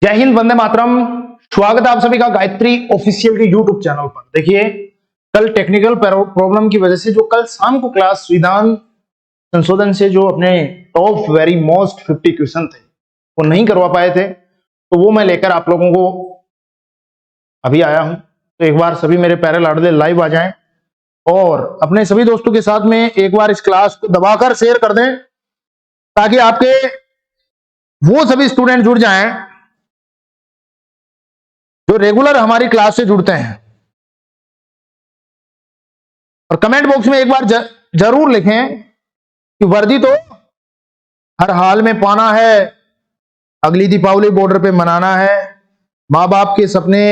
जय हिंद, वंदे मातरम। स्वागत है आप सभी का गायत्री ऑफिशियल के यूट्यूब चैनल पर। देखिए, कल टेक्निकल प्रॉब्लम की वजह से जो कल शाम को क्लास संविधान संशोधन से जो अपने टॉप वेरी मोस्ट 50 क्वेश्चन थे वो नहीं करवा पाए थे, तो वो मैं लेकर आप लोगों को अभी आया हूं। तो एक बार सभी मेरे प्यारे लाडले लाइव आ जाएं और अपने सभी दोस्तों के साथ में एक बार इस क्लास को दबाकर शेयर कर दें, ताकि आपके वो सभी स्टूडेंट जुड़ जाएं जो रेगुलर हमारी क्लास से जुड़ते हैं। और कमेंट बॉक्स में एक बार जरूर लिखें कि वर्दी तो हर हाल में पाना है, अगली दीपावली बॉर्डर पे मनाना है, माँ बाप के सपने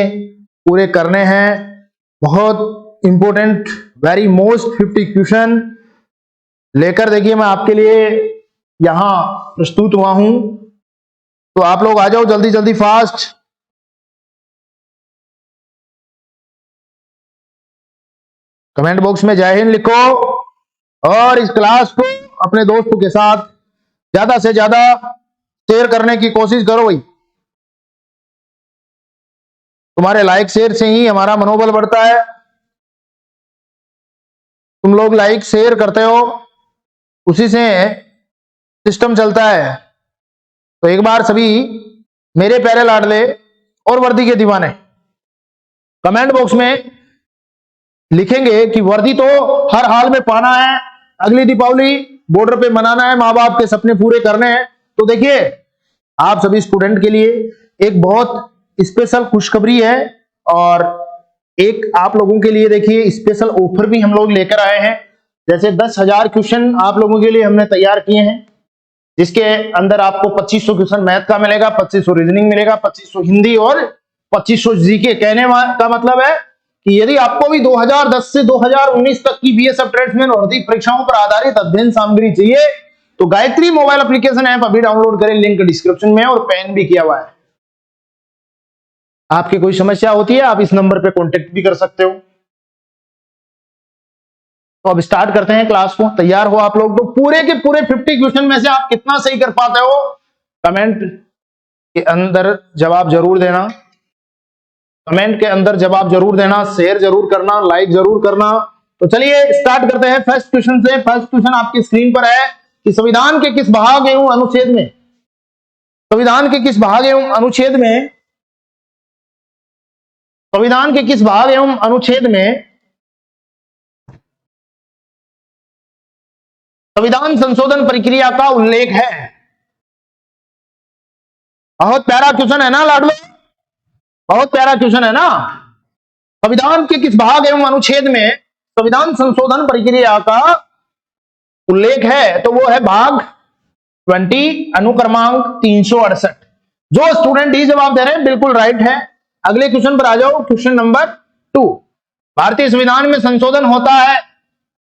पूरे करने हैं। बहुत इंपॉर्टेंट वेरी मोस्ट 50 क्वेश्चन लेकर देखिए मैं आपके लिए यहां प्रस्तुत हुआ हूं। तो आप लोग आ जाओ जल्दी जल्दी फास्ट। कमेंट बॉक्स में जय हिंद लिखो और इस क्लास को अपने दोस्तों के साथ ज्यादा से ज्यादा शेयर करने की कोशिश करो। भाई, तुम्हारे लाइक शेयर से ही हमारा मनोबल बढ़ता है। तुम लोग लाइक शेयर करते हो, उसी से सिस्टम चलता है। तो एक बार सभी मेरे प्यारे लाडले और वर्दी के दीवाने कमेंट बॉक्स में लिखेंगे कि वर्दी तो हर हाल में पाना है, अगली दीपावली बॉर्डर पे मनाना है, माँ बाप के सपने पूरे करने हैं। तो देखिए, आप सभी स्टूडेंट के लिए एक बहुत स्पेशल खुशखबरी है और एक आप लोगों के लिए देखिए स्पेशल ऑफर भी हम लोग लेकर आए हैं। जैसे 10,000 क्वेश्चन आप लोगों के लिए हमने तैयार किए हैं, जिसके अंदर आपको 2500 क्वेश्चन मैथ का मिलेगा, 2500 रीजनिंग मिलेगा, 2500 हिंदी और 2500 जीके। कहने का मतलब है कि यदि आपको भी 2010 से 2019 तक की बीएसएफ ट्रेड्समैन और भर्ती परीक्षाओं पर आधारित अध्ययन सामग्री चाहिए तो गायत्री मोबाइल एप्लीकेशन ऐप अभी डाउनलोड करें, लिंक डिस्क्रिप्शन में और पेन भी किया हुआ है। आपकी कोई समस्या होती है आप इस नंबर पे कांटेक्ट भी कर सकते हो। तो अब स्टार्ट करते हैं क्लास को। तैयार हो आप लोग? तो पूरे के पूरे 50 क्वेश्चन में से आप कितना सही कर पाते हो कमेंट के अंदर जवाब जरूर देना। कमेंट के अंदर जवाब जरूर देना, शेयर जरूर करना, लाइक जरूर करना। तो चलिए स्टार्ट करते हैं फर्स्ट क्वेश्चन से। फर्स्ट क्वेश्चन आपकी स्क्रीन पर है कि संविधान के किस भाग एवं अनुच्छेद में, संविधान के किस भाग एवं अनुच्छेद में, संविधान के किस भाग एवं अनुच्छेद में संविधान संशोधन प्रक्रिया का उल्लेख है? बहुत प्यारा क्वेश्चन है ना लाडलो, बहुत प्यारा क्वेश्चन है ना। संविधान के किस भाग एवं अनुच्छेद में संविधान संशोधन प्रक्रिया का उल्लेख है? तो वो है भाग 20 अनुक्रमांक 368। जो स्टूडेंट ही जवाब दे रहे हैं बिल्कुल राइट है। अगले क्वेश्चन पर आ जाओ, क्वेश्चन नंबर 2। भारतीय संविधान में संशोधन होता है,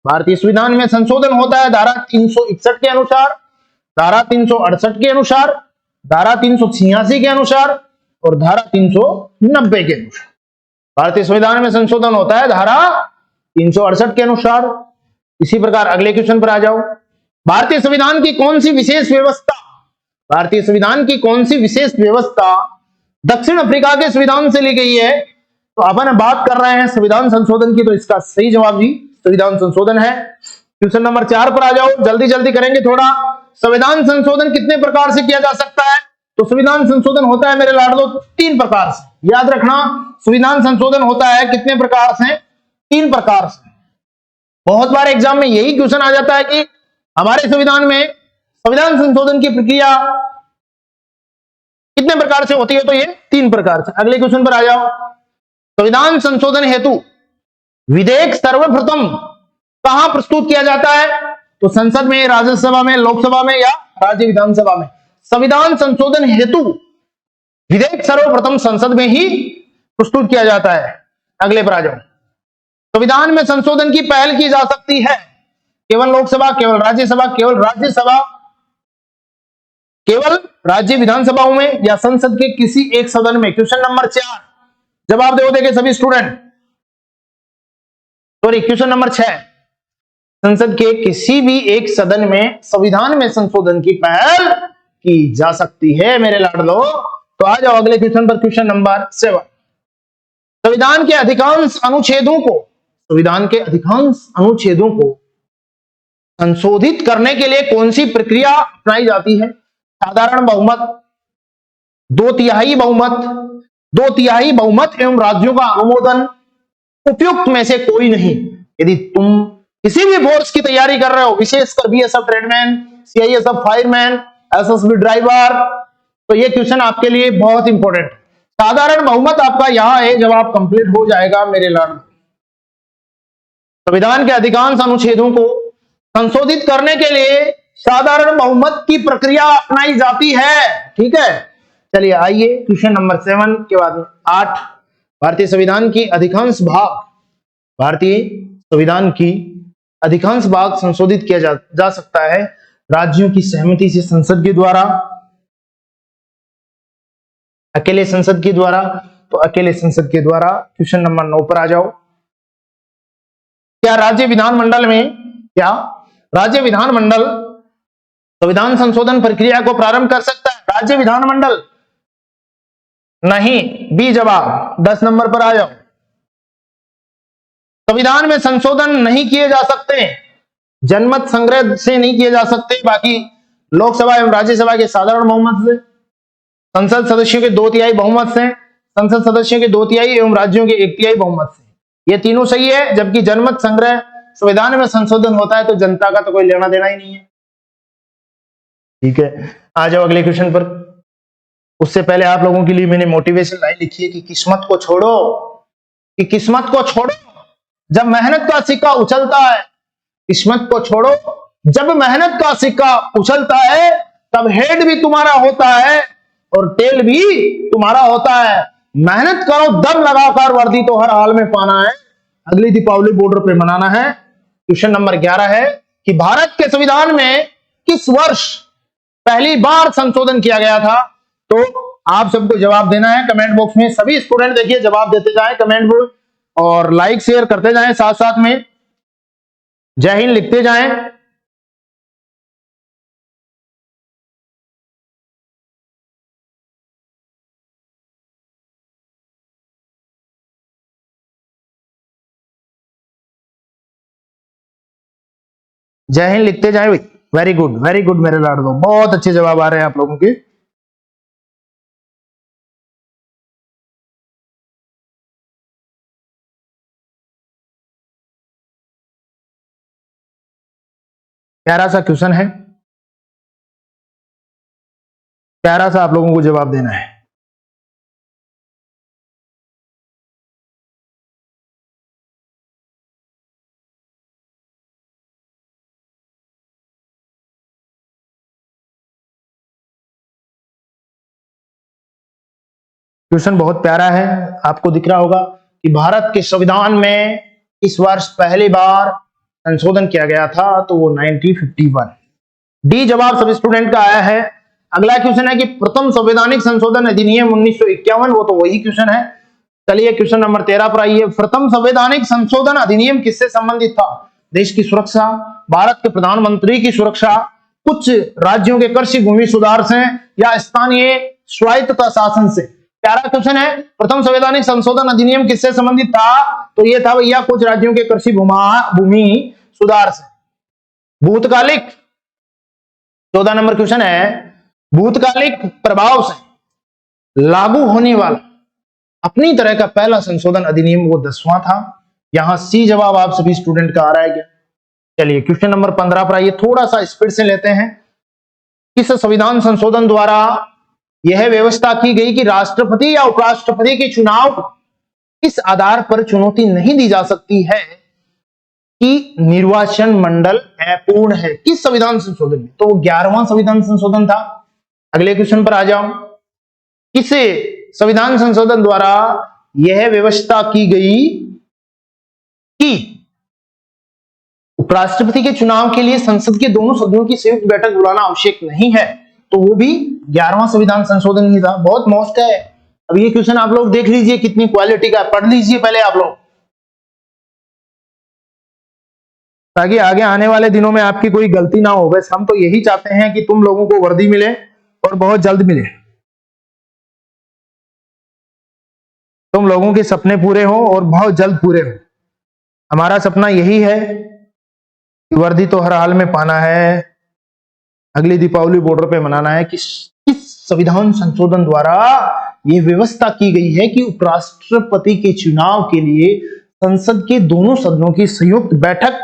भारतीय संविधान में संशोधन होता है धारा 361 के अनुसार, धारा 368 के अनुसार, धारा 386 के अनुसार और धारा 390 के अनुसार। भारतीय संविधान में संशोधन होता है धारा 368 के अनुसार। इसी प्रकार अगले क्वेश्चन पर आ जाओ। भारतीय संविधान की कौन सी विशेष व्यवस्था, भारतीय संविधान की कौन सी विशेष व्यवस्था दक्षिण अफ्रीका के संविधान से ली गई है? तो अपन बात कर रहे हैं संविधान संशोधन की, तो इसका सही जवाब जी संविधान संशोधन है। क्वेश्चन नंबर 4 पर आ जाओ, जल्दी जल्दी करेंगे थोड़ा। संविधान संशोधन कितने प्रकार से किया जा सकता है? तो संविधान संशोधन होता है मेरे लाडलो 3 प्रकार से। याद रखना, संविधान संशोधन होता है कितने प्रकार से? 3 प्रकार से। बहुत बार एग्जाम में यही क्वेश्चन आ जाता है कि हमारे संविधान में संविधान संशोधन की प्रक्रिया कितने प्रकार से होती है? तो ये 3 प्रकार से। अगले क्वेश्चन पर आ जाओ। संविधान संशोधन हेतु विधेयक सर्वप्रथम कहां प्रस्तुत किया जाता है? तो संसद में, राज्यसभा में, लोकसभा में या राज्य विधानसभा में? संविधान संशोधन हेतु विधेयक सर्वप्रथम संसद में ही प्रस्तुत किया जाता है। अगले पर आ जाओ। संविधान में संशोधन की पहल की जा सकती है केवल लोकसभा, केवल राज्यसभा, केवल राज्यसभा, केवल राज्य विधानसभाओं में या संसद के किसी एक सदन में? क्वेश्चन नंबर 4 जवाब दोगे सभी स्टूडेंट। सॉरी, क्वेश्चन नंबर 6 संसद के किसी भी एक सदन में संविधान में संशोधन की पहल की जा सकती है मेरे लाडलो। तो आ जाओ अगले क्वेश्चन पर, क्वेश्चन नंबर 7। संविधान के अधिकांश अनुच्छेदों को संशोधित करने के लिए कौन सी प्रक्रिया अपनाई जाती है? साधारण बहुमत, 2/3 बहुमत एवं राज्यों का अनुमोदन, उपयुक्त में से कोई नहीं। यदि तुम किसी भी फोर्स की तैयारी कर रहे हो, विशेषकर BSF tradesman, CISF fireman, SSB driver, तो ये क्वेश्चन आपके लिए बहुत इंपॉर्टेंट। साधारण बहुमत आपका यहां है, जब आप कंप्लीट हो जाएगा मेरे लाड। संविधान के अधिकांश अनुच्छेदों को संशोधित करने के लिए साधारण बहुमत की प्रक्रिया अपनाई जाती है। ठीक है, चलिए आइए क्वेश्चन नंबर 7 के बाद 8। भारतीय संविधान की अधिकांश भाग संशोधित किया जा सकता है राज्यों की सहमति से, संसद के द्वारा, अकेले संसद के द्वारा। तो अकेले संसद के द्वारा। क्वेश्चन नंबर 9 पर आ जाओ। क्या राज्य विधानमंडल संविधान संशोधन प्रक्रिया को प्रारंभ कर सकता है? राज्य विधानमंडल नहीं, बी जवाब। 10 नंबर पर आ जाओ। संविधान में संशोधन नहीं किए जा सकते, जनमत संग्रह से नहीं किए जा सकते, बाकी लोकसभा एवं राज्यसभा के साधारण बहुमत से, संसद सदस्यों के 2/3 बहुमत से, संसद सदस्यों के 2/3 एवं राज्यों के 1/3 बहुमत से। ये तीनों सही है, जबकि जनमत संग्रह संविधान में संशोधन होता है तो जनता का तो कोई लेना देना ही नहीं है। ठीक है, आ जाओ अगले क्वेश्चन पर। उससे पहले आप लोगों के लिए मैंने मोटिवेशन लाइन लिखी है कि किस्मत को छोड़ो, जब मेहनत का सिक्का उछलता है। किस्मत को छोड़ो, जब मेहनत का सिक्का उछलता है, तब हेड भी तुम्हारा होता है और टेल भी तुम्हारा होता है। मेहनत करो, दम लगाकर, वर्दी तो हर हाल में पाना है, अगली दीपावली बॉर्डर पे मनाना है। क्वेश्चन नंबर 11 है कि भारत के संविधान में किस वर्ष पहली बार संशोधन किया गया था? तो आप सबको जवाब देना है कमेंट बॉक्स में। सभी स्टूडेंट देखिए जवाब देते जाएं कमेंट बॉक्स, और लाइक शेयर करते जाएं, साथ साथ में जय हिंद लिखते जाएं। जय हिंद लिखते जाएं। वेरी गुड मेरे लाडो, बहुत अच्छे जवाब आ रहे हैं आप लोगों के। प्यारा सा क्वेश्चन है, प्यारा सा आप लोगों को जवाब देना है। क्वेश्चन बहुत प्यारा है, आपको दिख रहा होगा कि भारत के संविधान में इस वर्ष पहली बार संशोधन किया गया था, तो वो 1951। डी जवाब सब स्टूडेंट का आया है। अगला क्वेश्चन है कि प्रथम संवैधानिक संशोधन अधिनियम 1951, वो तो वही क्वेश्चन है। चलिए क्वेश्चन नंबर 13 पर आइए। प्रथम संवैधानिक संशोधन अधिनियम किससे संबंधित था? देश की सुरक्षा, भारत के प्रधानमंत्री की सुरक्षा, कुछ राज्यों के कृषि भूमि सुधार से, या स्थानीय स्वायत्तता शासन से। प्यारा क्वेश्चन है, प्रथम संवैधानिक संशोधन अधिनियम किससे संबंधित था? तो ये था भैया कुछ राज्यों के कृषि भूमि सुधार से। भूतकालिक 14 नंबर क्वेश्चन है, भूतकालिक प्रभाव से लागू होने वाला अपनी तरह का पहला संशोधन अधिनियम वो 10वां था। यहां सी जवाब आप सभी स्टूडेंट का आ रहा है क्या? चलिए क्वेश्चन नंबर 15 पर आइए, थोड़ा सा स्पीड से लेते हैं। किस संविधान संशोधन द्वारा यह व्यवस्था की गई कि राष्ट्रपति या उपराष्ट्रपति के चुनाव इस आधार पर चुनौती नहीं दी जा सकती है कि निर्वाचन मंडल अपूर्ण है? किस संविधान संशोधन में? तो वो 11वां संविधान संशोधन था। अगले क्वेश्चन पर आ जाओ। किस संविधान संशोधन द्वारा यह व्यवस्था की गई कि उपराष्ट्रपति के चुनाव के लिए संसद के दोनों सदनों की संयुक्त बैठक बुलाना आवश्यक नहीं है? तो वो भी 11वां संविधान संशोधन ही था। बहुत मस्त है। अब ये क्वेश्चन आप लोग देख लीजिए कितनी क्वालिटी का, पढ़ लीजिए पहले आप लोग, ताकि आगे आने वाले दिनों में आपकी कोई गलती ना हो। बस हम तो यही चाहते हैं कि तुम लोगों को वर्दी मिले और बहुत जल्द मिले। तुम लोगों के सपने पूरे हो और बहुत जल्द पूरे हो। हमारा सपना यही है कि वर्दी तो हर हाल में पाना है, अगली दीपावली बॉर्डर पे मनाना है। किस संविधान संशोधन द्वारा ये व्यवस्था की गई है कि उपराष्ट्रपति के चुनाव के लिए संसद के दोनों सदनों की संयुक्त बैठक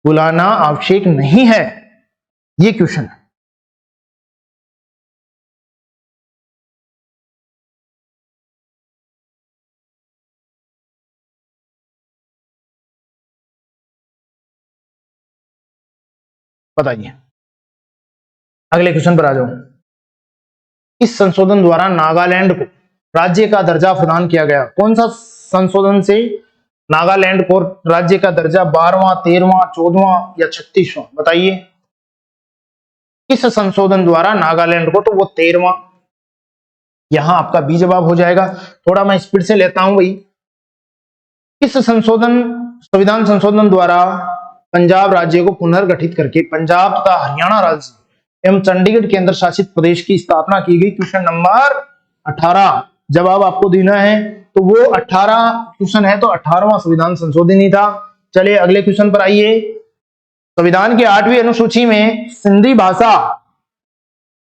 बुलाना आवश्यक नहीं है। ये क्वेश्चन है। बताइए, अगले क्वेश्चन पर आ जाओ। इस संशोधन द्वारा नागालैंड को राज्य का दर्जा प्रदान किया गया। कौन सा संशोधन से नागालैंड को राज्य का दर्जा 12वां, 13वां, 14वां या 36वां? बताइए, किस संशोधन द्वारा नागालैंड को? तो वो 13वां। यहां आपका बी जवाब हो जाएगा। थोड़ा मैं स्पीड से लेता हूं भाई। किस संविधान संशोधन द्वारा पंजाब राज्य को पुनर्गठित करके पंजाब तथा हरियाणा राज्य एवं चंडीगढ़ केंद्र शासित प्रदेश की स्थापना की गई? क्वेश्चन नंबर 18 जवाब आपको देना है। तो वो 18 क्वेश्चन है, तो 18वां संविधान संशोधन ही था। चलिए अगले क्वेश्चन पर आइए। संविधान की 8वीं अनुसूची में सिंधी भाषा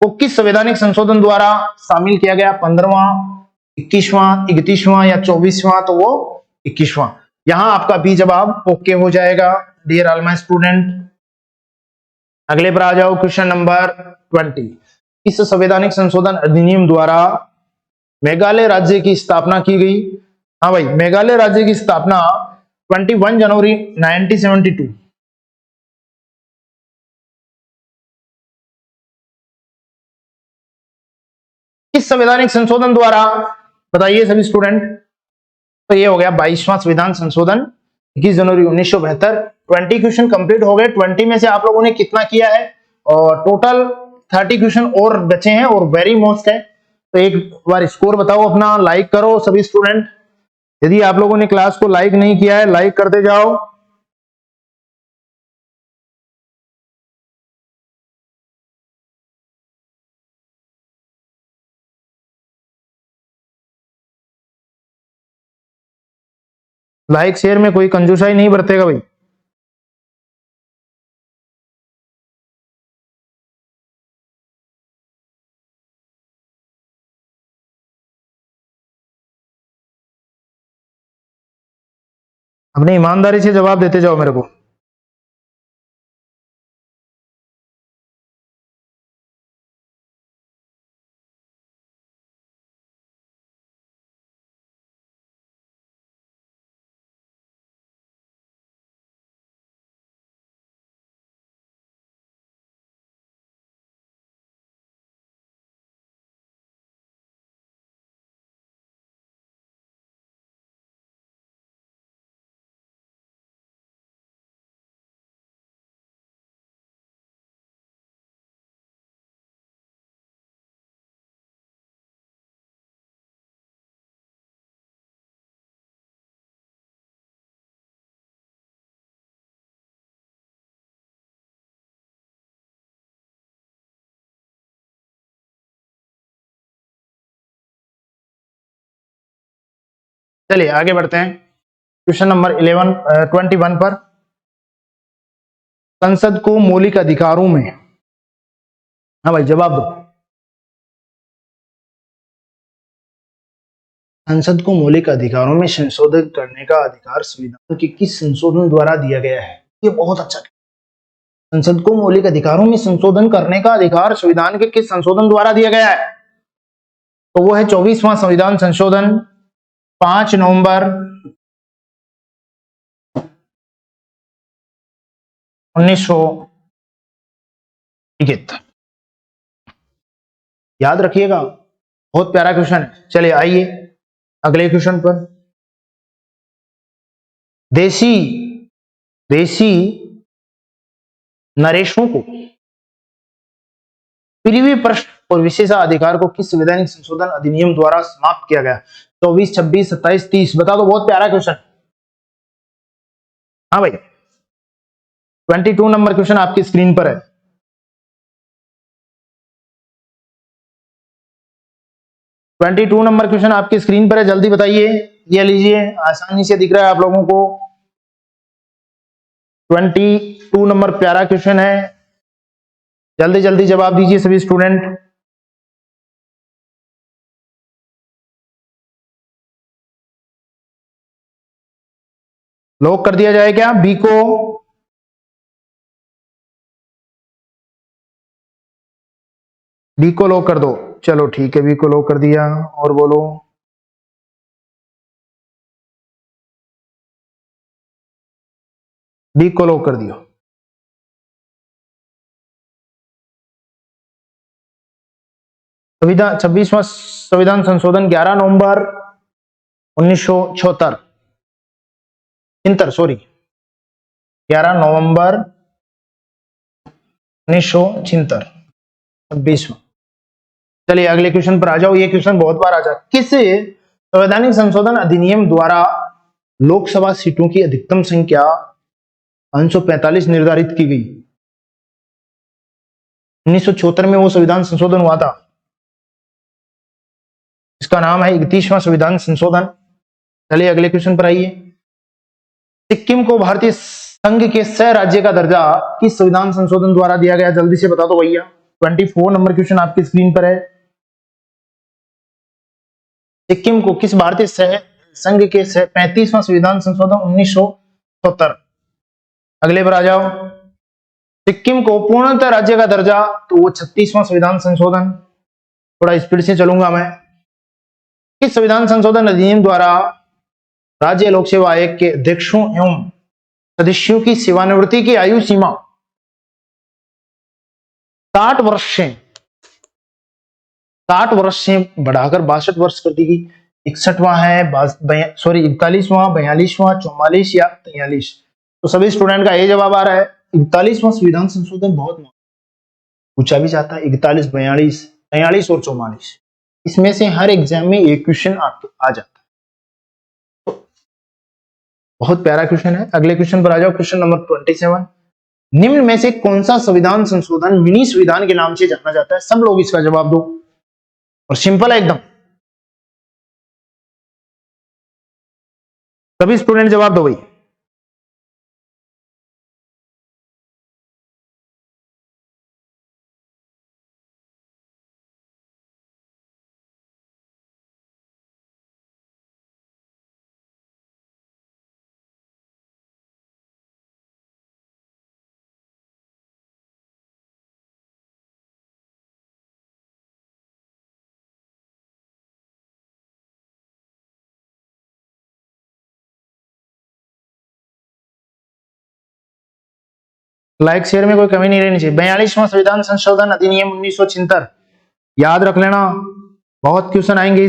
को किस संवैधानिक संशोधन द्वारा शामिल किया गया? 15वां, 21वां, 31वां या 24वां? तो वो 21वां। यहां आपका बी जवाब ओके हो जाएगा डियर ऑल माय स्टूडेंट। अगले पर आ जाओ, क्वेश्चन नंबर 20। इस संवैधानिक संशोधन अधिनियम द्वारा मेघालय राज्य की स्थापना की गई। हाँ भाई, मेघालय राज्य की स्थापना 21 जनवरी 1972। किस संवैधानिक संशोधन द्वारा? बताइए सभी स्टूडेंट। तो ये हो गया 22वां संविधान संशोधन 21 जनवरी 1972। 20 क्वेश्चन कंप्लीट हो गए। 20 में से आप लोगों ने कितना किया है? और टोटल 30 क्वेश्चन और बचे हैं और वेरी मोस्ट है। तो एक बार स्कोर बताओ अपना, लाइक करो सभी स्टूडेंट। यदि आप लोगों ने क्लास को लाइक नहीं किया है, लाइक करते जाओ। लाइक शेयर में कोई कंजूसाई नहीं बरतेगा भाई। अपने ईमानदारी से जवाब देते जाओ मेरे को। चलिए आगे बढ़ते हैं क्वेश्चन नंबर 21 पर। संसद को मौलिक अधिकारों में, हाँ भाई जवाब दो। संसद को मौलिक अधिकारों में संशोधन करने का अधिकार संविधान के किस संशोधन द्वारा दिया गया है? ये बहुत अच्छा। संसद को मौलिक अधिकारों में संशोधन करने का अधिकार संविधान के किस संशोधन द्वारा दिया गया है? तो वो है 24वां संविधान संशोधन 5 नवंबर 1971। याद रखिएगा, बहुत प्यारा क्वेश्चन है। चलिए आइए अगले क्वेश्चन पर। देशी नरेशों को पृथ्वी पृष्ठ और विशेषाधिकार को किस संवैधानिक संशोधन अधिनियम द्वारा समाप्त किया गया? 24, 26, 27, 30? बता दो, बहुत प्यारा क्वेश्चन। हाँ भाई, 22 नंबर क्वेश्चन आपकी स्क्रीन पर है। 22 नंबर क्वेश्चन आपकी स्क्रीन पर है, जल्दी बताइए। ये लीजिए, आसानी से दिख रहा है आप लोगों को। 22 नंबर प्यारा क्वेश्चन है, जल्दी जल्दी जवाब दीजिए सभी स्टूडेंट। लॉक कर दिया जाए क्या बी को? बी को लॉक कर दो। चलो ठीक है, बी को लॉक कर दिया। और बोलो। बी को लॉक कर दियो। संविधान 26वां संविधान संशोधन 11 नवंबर 1976 सॉरी 11 नवंबर 1976 26वां। चलिए अगले क्वेश्चन पर आ जाओ। ये क्वेश्चन बहुत बार आ जाए। किस संवैधानिक संशोधन अधिनियम द्वारा लोकसभा सीटों की अधिकतम संख्या 545 निर्धारित की गई? 1976 में वो संविधान संशोधन हुआ था। इसका नाम है 31वां संविधान संशोधन। चलिए अगले क्वेश्चन पर आइए। सिक्किम को भारतीय संघ के सह राज्य का दर्जा किस संविधान संशोधन द्वारा दिया गया? जल्दी से बता दो भैया। 24 नंबर क्वेश्चन आपकी स्क्रीन पर है। सिक्किम को किस भारतीय संघ के 35वां संविधान संशोधन 1970। अगले पर आ जाओ। सिक्किम को पूर्णतः राज्य का दर्जा, तो वो 36वां संविधान संशोधन। थोड़ा स्पीड से चलूंगा मैं। किस संविधान संशोधन अधिनियम द्वारा राज्य लोक सेवा आयोग के अध्यक्षों एवं सदस्यों की सेवानिवृत्ति की आयु सीमा 60 वर्ष से बढ़ाकर 62 वर्ष कर दी गई? 61वां है, सॉरी 41वां, 42वां, 44 या 43? तो सभी स्टूडेंट का ये जवाब आ रहा है 41वां संविधान संशोधन। बहुत पूछा भी जाता है 41, 42, 43 और 44। इसमें से हर एग्जाम में एक क्वेश्चन आपको आ जाता है। तो बहुत प्यारा क्वेश्चन है। अगले क्वेश्चन पर आ जाओ। Question number 27। निम्न में से कौन सा संविधान संशोधन मिनी संविधान के नाम से जाना जाता है? सब लोग इसका जवाब दो, और सिंपल है एकदम। सभी स्टूडेंट जवाब दो भाई। लाइक शेयर में कोई कमी नहीं रहनी चाहिए। 42वां संविधान संशोधन अधिनियम 1976 याद रख लेना। बहुत क्वेश्चन आएंगे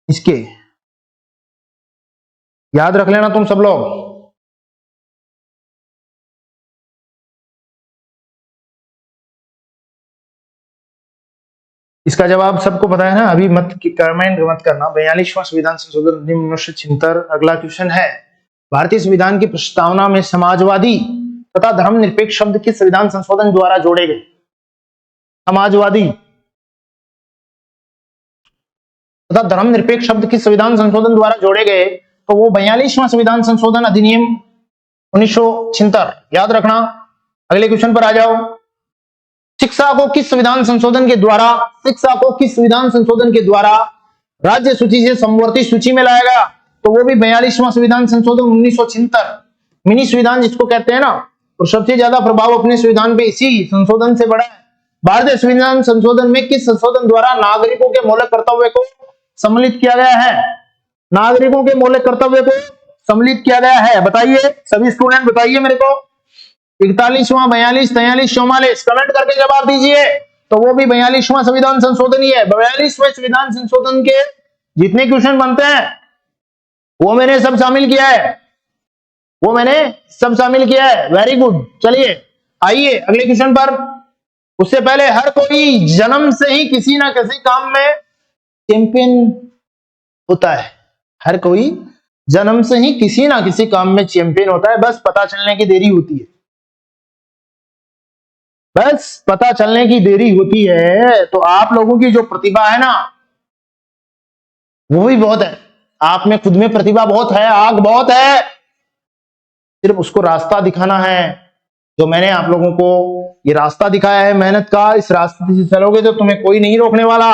इसके, याद रख लेना तुम सब लोग। इसका जवाब सबको पता है ना, अभी मत कमेंट मत करना। 42वां संविधान संशोधन अधिनियम 1976। अगला क्वेश्चन है, भारतीय संविधान की प्रस्तावना में समाजवादी तथा धर्मनिरपेक्ष शब्द किस संविधान संशोधन द्वारा जोड़े गए? समाजवादी तथा धर्मनिरपेक्ष शब्द किस संविधान संशोधन द्वारा जोड़े गए? तो वो 42वां संविधान संशोधन अधिनियम 1976 याद रखना। अगले क्वेश्चन पर आ जाओ। शिक्षा को किस संविधान संशोधन के द्वारा राज्य सूची से समवर्ती सूची में लाया गया? तो वो भी 42वां संविधान संशोधन 1976 मिनी संविधान जिसको कहते हैं ना। और सबसे ज्यादा प्रभाव अपने संविधान पे इसी संशोधन से पड़ा है। भारतीय संविधान संशोधन में किस संशोधन द्वारा नागरिकों के मौलिक कर्तव्य को सम्मिलित किया गया है? नागरिकों के मौलिक कर्तव्य को सम्मिलित किया गया है, बताइए सभी स्टूडेंट बताइए मेरे को। 41वां, 42, 43, 44 कमेंट करके जवाब दीजिए। तो वो भी 42वां संविधान संशोधन ही है। 42वें संविधान संशोधन के जितने क्वेश्चन बनते हैं वो मैंने सब शामिल किया है, वेरी गुड। चलिए आइए अगले क्वेश्चन पर। उससे पहले, हर कोई जन्म से ही किसी ना किसी काम में चैंपियन होता है। हर कोई जन्म से ही किसी ना किसी काम में चैंपियन होता है, बस पता चलने की देरी होती है। तो आप लोगों की जो प्रतिभा है ना, वो भी बहुत है। आप में खुद में प्रतिभा बहुत है, आग बहुत है, सिर्फ उसको रास्ता दिखाना है। जो मैंने आप लोगों को ये रास्ता दिखाया है मेहनत का, इस रास्ते से चलोगे तो तुम्हें कोई नहीं रोकने वाला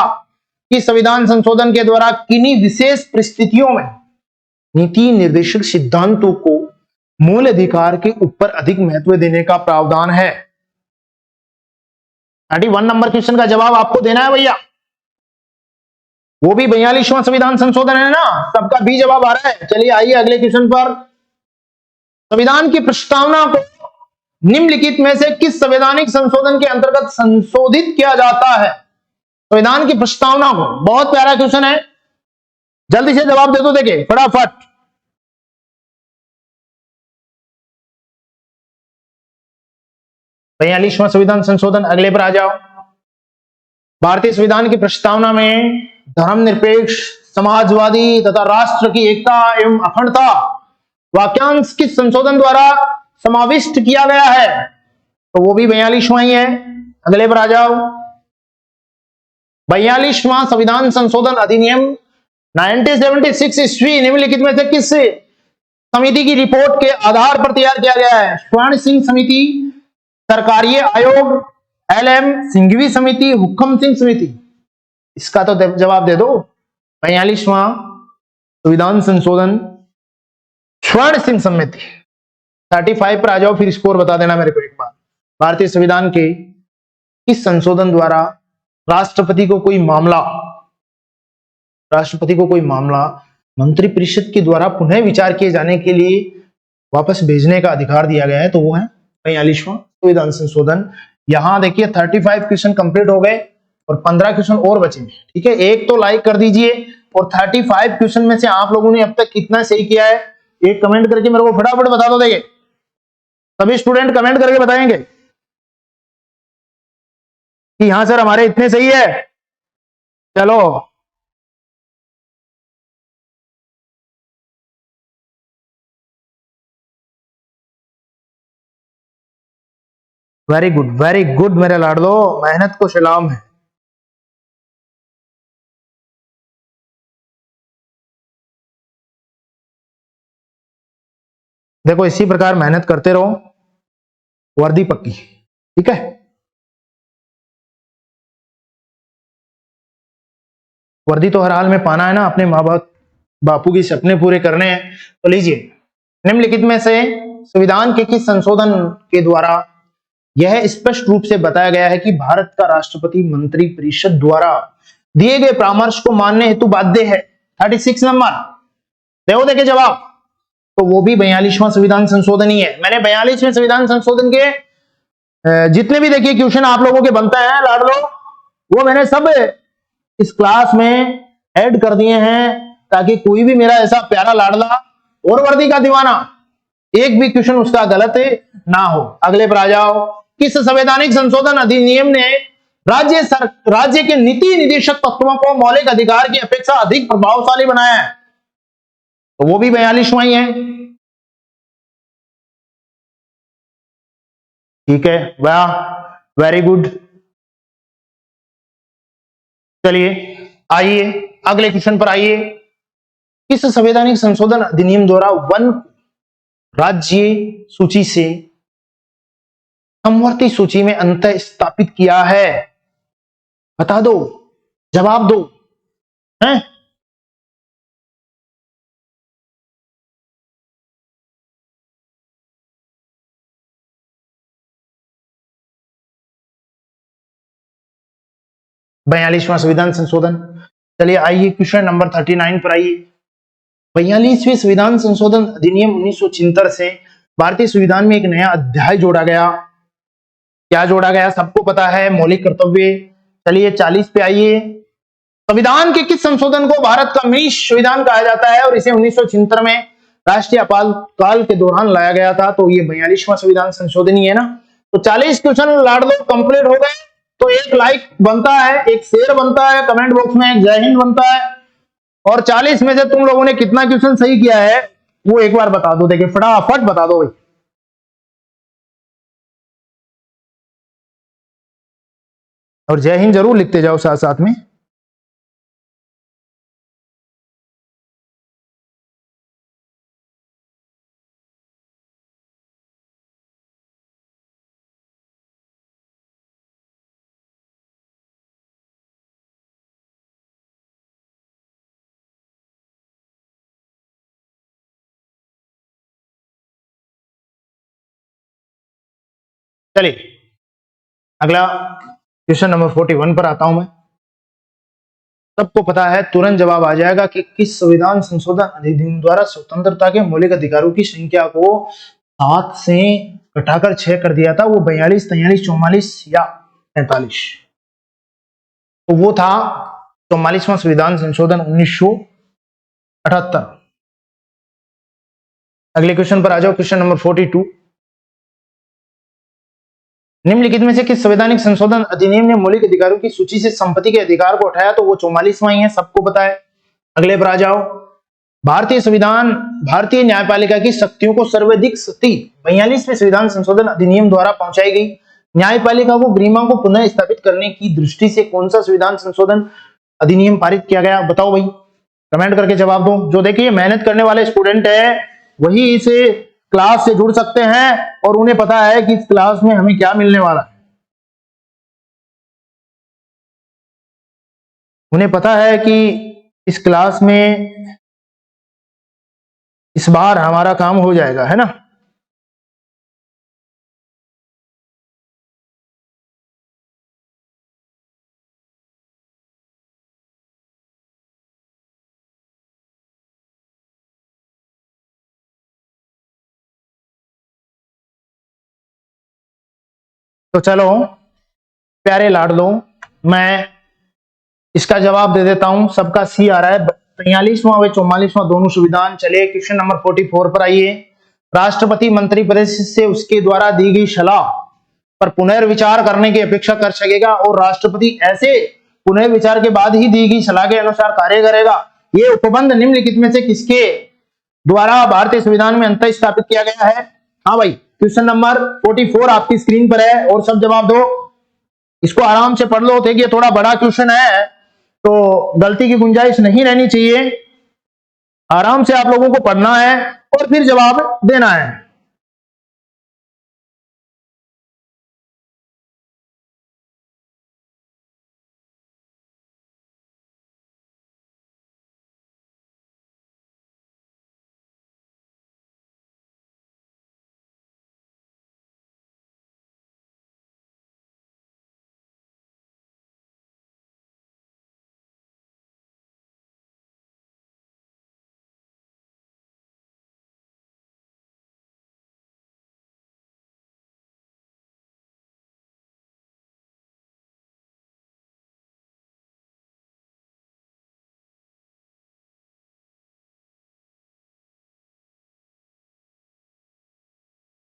कि संविधान संशोधन के द्वारा किन्हीं विशेष परिस्थितियों में नीति निर्देशक सिद्धांतों को मूल अधिकार के ऊपर अधिक महत्व देने का प्रावधान है। 31 नंबर क्वेश्चन का जवाब आपको देना है भैया। वो भी 42वां संविधान संशोधन है ना, सबका भी जवाब आ रहा है। चलिए आइए अगले क्वेश्चन पर। संविधान की प्रस्तावना को निम्नलिखित में से किस संवैधानिक संशोधन के अंतर्गत संशोधित किया जाता है? संविधान की प्रस्तावना को, बहुत प्यारा क्वेश्चन है, जल्दी से जवाब दे दो, देखिए फटाफट। बयालीसवां संविधान संशोधन, अगले पर आ जाओ। भारतीय संविधान की प्रस्तावना में धर्मनिरपेक्ष, समाजवादी तथा राष्ट्र की एकता एवं अखंडता वाक्यांश किस संशोधन द्वारा समाविष्ट किया गया है? तो वो भी 42वां ही है। अगले पर आ जाओ। 42वां संविधान संशोधन अधिनियम 1976 ईस्वी निम्नलिखित में से किस समिति की रिपोर्ट के आधार पर तैयार किया गया है? स्वर्ण सिंह समिति, सरकारीय आयोग, LM सिंघवी समिति, हुक्म सिंह समिति? इसका तो जवाब दे दो। 42वां संविधान संशोधन स्वर्ण सिंह समिति। 35 पर आ जाओ, फिर स्कोर बता देना मेरे को एक बार। भारतीय संविधान के किस संशोधन द्वारा राष्ट्रपति को कोई मामला मंत्रिपरिषद के द्वारा पुनः विचार किए जाने के लिए वापस भेजने का अधिकार दिया गया है? तो वो है 42वां संविधान संशोधन। यहां देखिए 35 क्वेश्चन कंप्लीट हो गए और 15 क्वेश्चन और बचे। ठीक है, एक तो लाइक कर दीजिए, और 35 क्वेश्चन में से आप लोगों ने अब तक कितना सही किया है एक कमेंट करके मेरे को फटाफट बता दो। देखिए सभी स्टूडेंट कमेंट करके बताएंगे कि हाँ सर हमारे इतने सही है। चलो वेरी गुड मेरे लाडलो, मेहनत को सलाम है। देखो इसी प्रकार मेहनत करते रहो, वर्दी पक्की। ठीक है, वर्दी तो हर हाल में पाना है ना, अपने माँ बापू के सपने पूरे करने हैं। तो लीजिए, निम्नलिखित में से संविधान के किस संशोधन के द्वारा यह स्पष्ट रूप से बताया गया है कि भारत का राष्ट्रपति मंत्रिपरिषद द्वारा दिए गए परामर्श को मानने हेतु बाध्य है? 36 नंबर देखे जवाब। तो वो भी 42वां संविधान संशोधन ही है। मैंने 42वें संविधान संशोधन के जितने भी देखिए क्वेश्चन आप लोगों के बनते हैं लाडलो, वो मैंने सब इस क्लास में ऐड कर दिए हैं, ताकि कोई भी मेरा ऐसा प्यारा लाडला और वर्दी का दीवाना एक भी क्वेश्चन उसका गलत ना हो। अगले पर आ जाओ। किस संवैधानिक संशोधन अधिनियम ने राज्य के नीति निदेशक तत्वों को मौलिक अधिकार की अपेक्षा अधिक प्रभावशाली बनाया है? तो वो भी 42वां ही है। ठीक है, वाह, वेरी गुड। चलिए आइए अगले क्वेश्चन पर आइए। किस संवैधानिक संशोधन अधिनियम द्वारा वन राज्य सूची से समवर्ती सूची में अंतर स्थापित किया है? बता दो, जवाब दो। हैं? बयालीसवां संविधान संशोधन। चलिए आइए क्वेश्चन नंबर 39 पर आइए। 42वें संविधान संशोधन अधिनियम 1976 से भारतीय संविधान में एक नया अध्याय जोड़ा गया। क्या जोड़ा गया? सबको पता है, मौलिक कर्तव्य। चलिए 40 पे आइए। संविधान के किस संशोधन को भारत का मिनी संविधान कहा जाता है और इसे 1976 में राष्ट्रीय आपातकाल के दौरान लाया गया था? तो ये 42वां संविधान संशोधन ही है ना। तो 40 क्वेश्चन लाडलो कंप्लीट हो गए। तो एक लाइक बनता है, एक शेयर बनता है, कमेंट बॉक्स में एक जय हिंद बनता है। और 40 में से तुम लोगों ने कितना क्वेश्चन सही किया है वो एक बार बता दो। देखिए फटाफट बता दो भाई। और जय हिंद जरूर लिखते जाओ साथ साथ में। चलिए अगला क्वेश्चन नंबर 41 पर आता हूं मैं। सबको पता है, तुरंत जवाब आ जाएगा कि किस संविधान संशोधन अधिनियम द्वारा स्वतंत्रता के मौलिक अधिकारों की संख्या को 7 से घटाकर 6 कर दिया था। वो 42, 43, 44 या 45? तो वो था 44वां संविधान संशोधन 1978। अगले क्वेश्चन पर आ जाओ, क्वेश्चन नंबर 42। निम्नलिखित में से किस संवैधानिक संशोधन अधिनियम ने मौलिक अधिकारों की सूची से संपत्ति के अधिकार को हटाया? तो वो 44वां ही है, सबको पता है। अगले पर आ जाओ, भारतीय संविधान भारतीय न्यायपालिका की शक्तियों को सर्वाधिक शक्ति 42वें संविधान संशोधन अधिनियम द्वारा पहुंचाई गई। न्यायपालिका को गरिमा को पुनः स्थापित करने की दृष्टि से कौन सा संविधान संशोधन अधिनियम पारित किया गया? बताओ भाई, कमेंट करके जवाब दो। जो देखिए मेहनत करने वाले स्टूडेंट है वही इस क्लास से जुड़ सकते हैं और उन्हें पता है कि इस क्लास में हमें क्या मिलने वाला है। उन्हें पता है कि इस क्लास में इस बार हमारा काम हो जाएगा, है ना। तो चलो प्यारे लाडलो, मैं इसका जवाब दे देता हूं। सबका सी आ रहा है। 43वां व 44वां दोनों संविधान। चलिए क्वेश्चन नंबर 44 पर आइए। राष्ट्रपति मंत्रिपरिषद से उसके द्वारा दी गई सलाह पर पुनर्विचार करने की अपेक्षा कर सकेगा और राष्ट्रपति ऐसे पुनर्विचार के बाद ही दी गई सलाह के अनुसार कार्य करेगा। ये उपबंध निम्नलिखित में से किसके द्वारा भारतीय संविधान में अंतः स्थापित किया गया है? हाँ भाई, क्वेश्चन नंबर 44 आपकी स्क्रीन पर है और सब जवाब दो। इसको आराम से पढ़ लो, देखिए थोड़ा बड़ा क्वेश्चन है तो गलती की गुंजाइश नहीं रहनी चाहिए। आराम से आप लोगों को पढ़ना है और फिर जवाब देना है।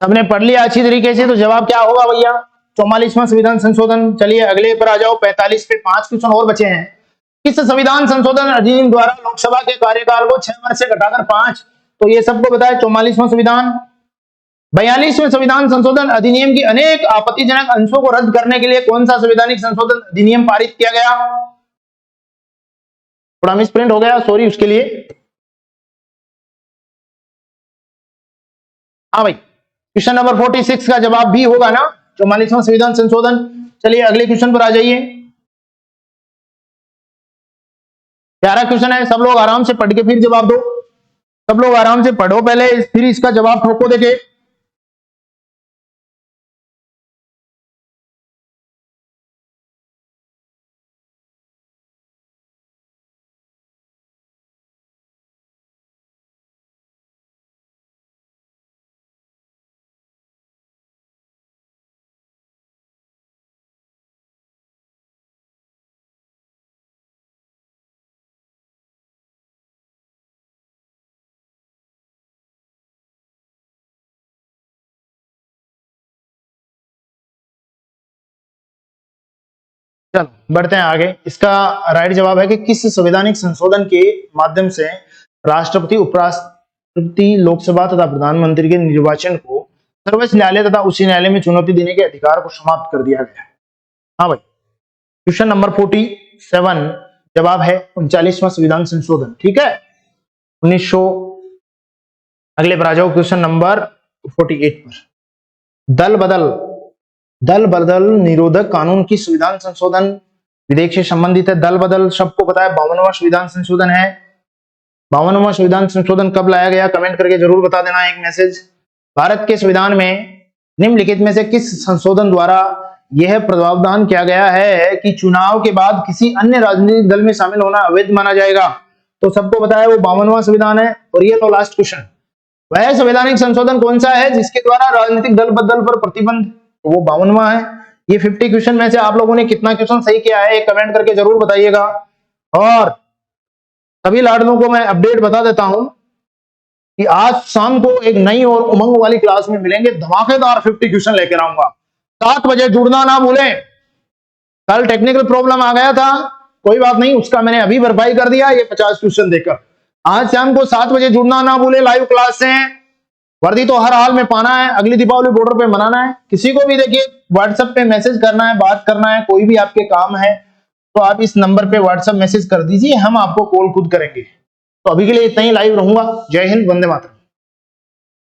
सबने पढ़ लिया अच्छी तरीके से, तो जवाब क्या होगा भैया? 44वां संविधान संशोधन। चलिए अगले पर आ जाओ। 45 पे 5 क्वेश्चन और बचे हैं। किस संविधान संशोधन अधिनियम द्वारा लोकसभा के कार्यकाल को 6 वर्ष से घटाकर 5? तो ये सबको बताया 44वां संविधान। 42वें संविधान संशोधन अधिनियम की अनेक आपत्तिजनक अंशों को रद्द करने के लिए कौन सा संवैधानिक संशोधन अधिनियम पारित किया गया? थोड़ा मिस प्रिंट हो गया, सॉरी उसके लिए। हाँ भाई, क्वेश्चन नंबर 46 का जवाब भी होगा ना, 44वां संविधान संशोधन। चलिए अगले क्वेश्चन पर आ जाइए। प्यारा क्वेश्चन है, सब लोग आराम से पढ़ के फिर जवाब दो। सब लोग आराम से पढ़ो पहले, फिर इसका जवाब ठोको। देखे चलो बढ़ते हैं आगे। इसका राइट जवाब है कि किस संवैधानिक संशोधन के माध्यम से राष्ट्रपति, उपराष्ट्रपति, लोकसभा तथा प्रधानमंत्री के निर्वाचन को सर्वोच्च न्यायालय तथा उच्च न्यायालय में चुनौती देने के अधिकार को समाप्त कर दिया गया है? हाँ भाई, क्वेश्चन नंबर 47 जवाब है 39वां संविधान संशोधन। ठीक है, 1900। अगले पर आ जाओ, क्वेश्चन नंबर 48 पर। दल बदल निरोधक कानून की संविधान संशोधन विधेयक से संबंधित है। दल बदल सबको पता है 52वां संविधान संशोधन है। 52वां संविधान संशोधन कब लाया गया? कमेंट करके जरूर बता देना एक मैसेज। भारत के संविधान में निम्नलिखित में से किस संशोधन द्वारा यह प्रावधान किया गया है कि चुनाव के बाद किसी अन्य राजनीतिक दल में शामिल होना अवैध माना जाएगा? तो सबको पता है वो 52वां संविधान है। और ये तो लास्ट क्वेश्चन, वह संवैधानिक संशोधन कौन सा है जिसके द्वारा राजनीतिक दल बदल पर प्रतिबंध? तो वो 52वां है। ये 50 क्वेश्चन में से आप लोगों ने कितना क्वेश्चन सही किया है एक कमेंट करके जरूर बताइएगा। और सभी लाडलों को मैं अपडेट बता देता हूं कि आज शाम को एक नई और उमंग वाली क्लास में मिलेंगे, धमाकेदार 50 क्वेश्चन लेकर आऊंगा। 7 बजे जुड़ना ना भूलें। कल टेक्निकल प्रॉब्लम आ गया था, कोई बात नहीं, उसका मैंने अभी भरपाई कर दिया ये 50 क्वेश्चन देकर। आज शाम को 7 बजे जुड़ना ना भूले लाइव क्लास से। वर्दी तो हर हाल में पाना है, अगली दीपावली बॉर्डर पे मनाना है। किसी को भी देखिए व्हाट्सएप पे मैसेज करना है, बात करना है, कोई भी आपके काम है तो आप इस नंबर पे व्हाट्सएप मैसेज कर दीजिए, हम आपको कॉल खुद करेंगे। तो अभी के लिए इतना ही, लाइव रहूंगा। जय हिंद, वंदे मातरम।